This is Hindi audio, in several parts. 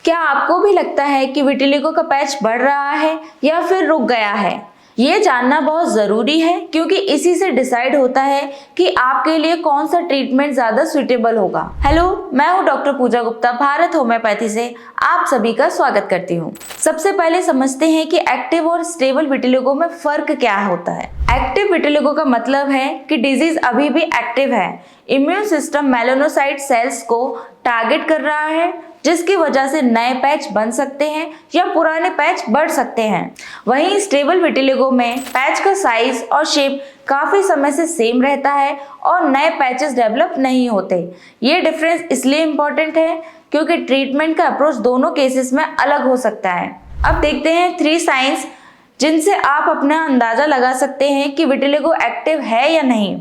क्या आपको भी लगता है कि विटिलिगो का पैच बढ़ रहा है या फिर रुक गया है? ये जानना बहुत ज़रूरी है क्योंकि इसी से डिसाइड होता है कि आपके लिए कौन सा ट्रीटमेंट ज़्यादा सुइटेबल होगा। हेलो, मैं हूँ डॉक्टर पूजा गुप्ता, भारत होम्योपैथी से आप सभी का स्वागत करती हूँ। सबसे पहले समझते हैं कि एक्टिव और स्टेबल विटिलिगो में फ़र्क क्या होता है। एक्टिव विटिलिगो का मतलब है कि डिजीज अभी भी एक्टिव है, इम्यून सिस्टम मेलानोसाइट सेल्स को टारगेट कर रहा है, जिसकी वजह से नए पैच बन सकते हैं या पुराने पैच बढ़ सकते हैं। वहीं स्टेबल विटिलिगो में पैच का साइज और शेप काफी समय से सेम रहता है और नए पैचेस डेवलप नहीं होते। ये डिफरेंस इसलिए इम्पोर्टेंट है क्योंकि ट्रीटमेंट का अप्रोच दोनों केसेस में अलग हो सकता है। अब देखते हैं 3 साइंस जिनसे आप अपना अंदाजा लगा सकते हैं कि विटिलिगो एक्टिव है या नहीं।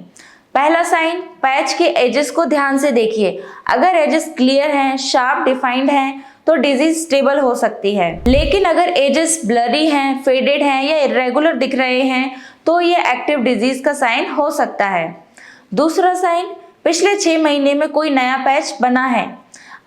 पहला साइन, पैच के एजेस को ध्यान से देखिए। अगर एजेस क्लियर हैं, शार्प डिफाइंड हैं, तो डिजीज स्टेबल हो सकती है। लेकिन अगर एजेस ब्लरी हैं, फेडेड हैं या इरेगुलर दिख रहे हैं, तो ये एक्टिव डिजीज का साइन हो सकता है। दूसरा साइन, पिछले 6 महीने में कोई नया पैच बना है।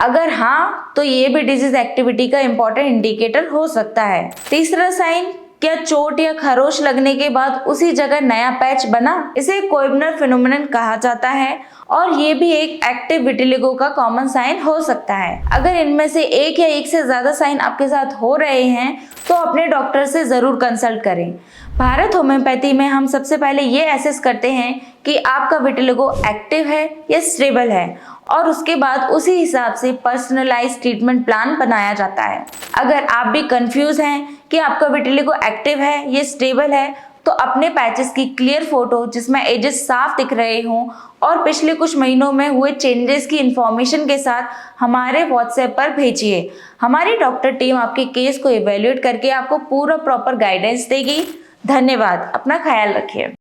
अगर हाँ, तो ये भी डिजीज एक्टिविटी का इंपॉर्टेंट इंडिकेटर हो सकता है। तीसरा साइन, क्या चोट या खरोच लगने के बाद उसी जगह नया पैच बना? इसे कोइबनर फिनोमेनन कहा जाता है और ये भी एक एक्टिव विटिलिगो का कॉमन साइन हो सकता है। अगर इनमें से एक या एक से ज्यादा साइन आपके साथ हो रहे हैं तो अपने डॉक्टर से जरूर कंसल्ट करें। भारत होम्योपैथी में हम सबसे पहले ये एसेस करते हैं कि आपका विटिलिगो एक्टिव है या स्टेबल है और उसके बाद उसी हिसाब से पर्सनलाइज्ड ट्रीटमेंट प्लान बनाया जाता है। अगर आप भी कंफ्यूज हैं कि आपका विटिलिगो एक्टिव है या स्टेबल है, तो अपने पैचेस की क्लियर फोटो जिसमें एजेस साफ दिख रहे हों और पिछले कुछ महीनों में हुए चेंजेस की इंफॉर्मेशन के साथ हमारे व्हाट्सएप पर भेजिए। हमारी डॉक्टर टीम आपके केस को इवेल्युएट करके आपको पूरा प्रॉपर गाइडेंस देगी। धन्यवाद, अपना ख्याल रखिए।